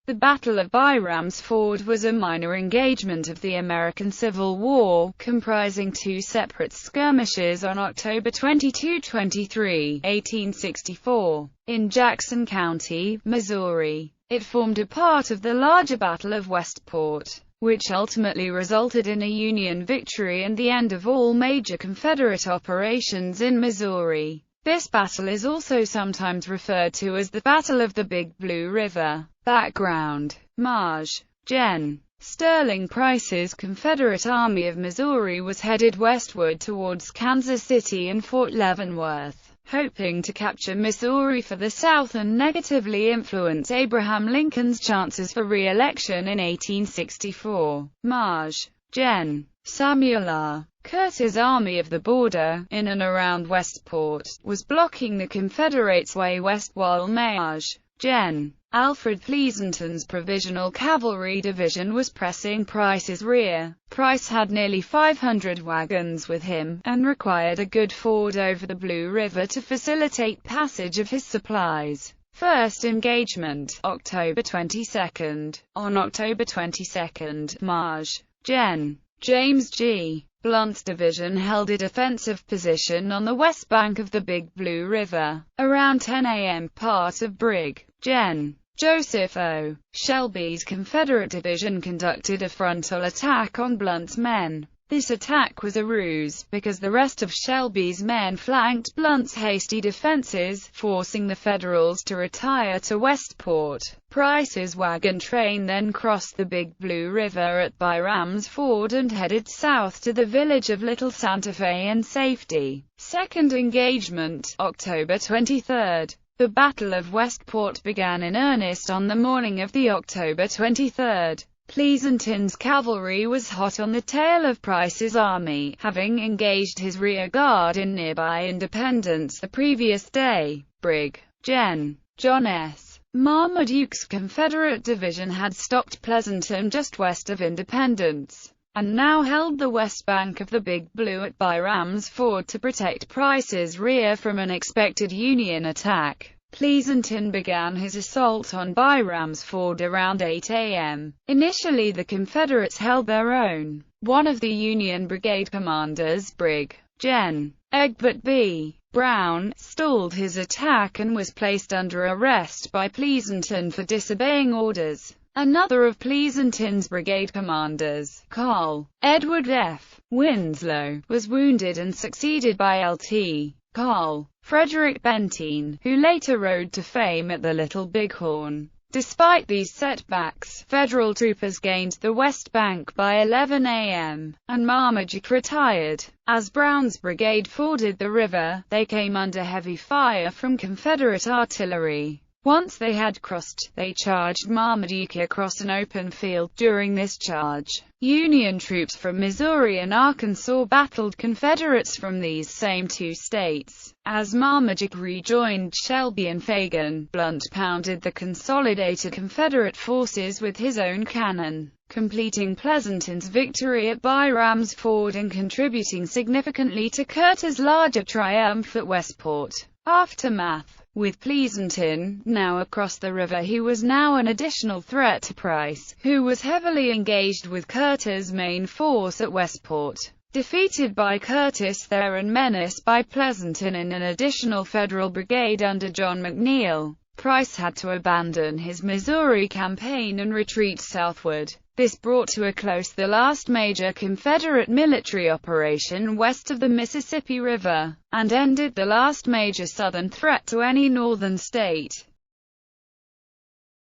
The Battle of Byram's Ford was a minor engagement of the American Civil War, comprising two separate skirmishes on October 22–23, 1864, in Jackson County, Missouri. It formed a part of the larger Battle of Westport, which ultimately resulted in a Union victory and the end of all major Confederate operations in Missouri. This battle is also sometimes referred to as the Battle of the Big Blue River. Background: Marge. Gen. Sterling Price's Confederate Army of Missouri was headed westward towards Kansas City and Fort Leavenworth, hoping to capture Missouri for the South and negatively influence Abraham Lincoln's chances for re-election in 1864. Marge. Gen. Samuel R. Curtis' Army of the Border, in and around Westport, was blocking the Confederates' way west while Marge. Gen. Alfred Pleasonton's Provisional Cavalry Division was pressing Price's rear. Price had nearly 500 wagons with him, and required a good ford over the Blue River to facilitate passage of his supplies. First engagement, October 22. On October 22, Marge. Gen. James G. Blunt's division held a defensive position on the west bank of the Big Blue River. Around 10 a.m. part of Brig. Gen. Joseph O. Shelby's Confederate division conducted a frontal attack on Blunt's men. This attack was a ruse, because the rest of Shelby's men flanked Blunt's hasty defenses, forcing the Federals to retire to Westport. Price's wagon train then crossed the Big Blue River at Byram's Ford and headed south to the village of Little Santa Fe in safety. Second engagement, October 23. The Battle of Westport began in earnest on the morning of the October 23. Pleasonton's cavalry was hot on the tail of Price's army, having engaged his rear guard in nearby Independence the previous day. Brig. Gen. John S. Marmaduke's Confederate division had stopped Pleasanton just west of Independence, and now held the west bank of the Big Blue at Byram's Ford to protect Price's rear from an expected Union attack. Pleasonton began his assault on Byram's Ford around 8 a.m. Initially the Confederates held their own. One of the Union brigade commanders, Brig. Gen. Egbert B. Brown, stalled his attack and was placed under arrest by Pleasonton for disobeying orders. Another of Pleasonton's brigade commanders, Col. Edward F. Winslow, was wounded and succeeded by Lt. Col. Frederick Benteen, who later rode to fame at the Little Bighorn. Despite these setbacks, Federal troopers gained the west bank by 11 a.m., and Marmaduke retired. As Brown's brigade forded the river, they came under heavy fire from Confederate artillery. Once they had crossed, they charged Marmaduke across an open field. During this charge, Union troops from Missouri and Arkansas battled Confederates from these same two states. As Marmaduke rejoined Shelby and Fagan, Blunt pounded the consolidated Confederate forces with his own cannon, completing Pleasanton's victory at Byram's Ford and contributing significantly to Curtis' larger triumph at Westport. Aftermath. With Pleasonton now across the river, he was now an additional threat to Price, who was heavily engaged with Curtis' main force at Westport. Defeated by Curtis there and menaced by Pleasanton and an additional Federal brigade under John McNeill, Price had to abandon his Missouri campaign and retreat southward. This brought to a close the last major Confederate military operation west of the Mississippi River, and ended the last major Southern threat to any northern state.